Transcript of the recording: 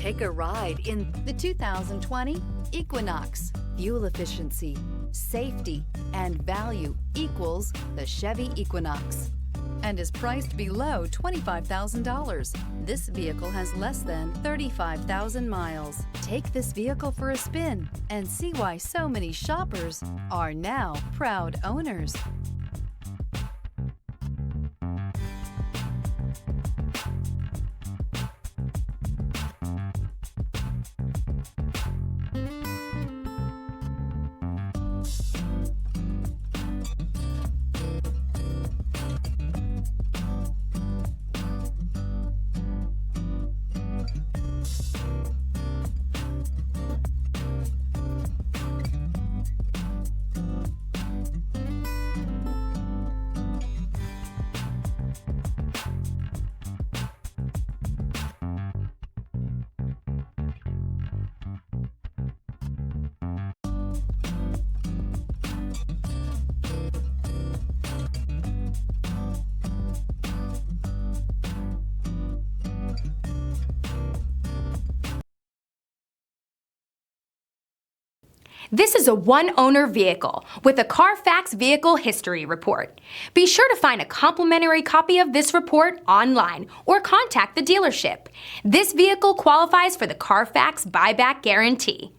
Take a ride in the 2020 Equinox. Fuel efficiency, safety, and value equals the Chevy Equinox and is priced below $25,000. This vehicle has less than 35,000 miles. Take this vehicle for a spin and see why so many shoppers are now proud owners. This is a one-owner vehicle with a Carfax Vehicle History Report. Be sure to find a complimentary copy of this report online or contact the dealership. This vehicle qualifies for the Carfax Buyback Guarantee.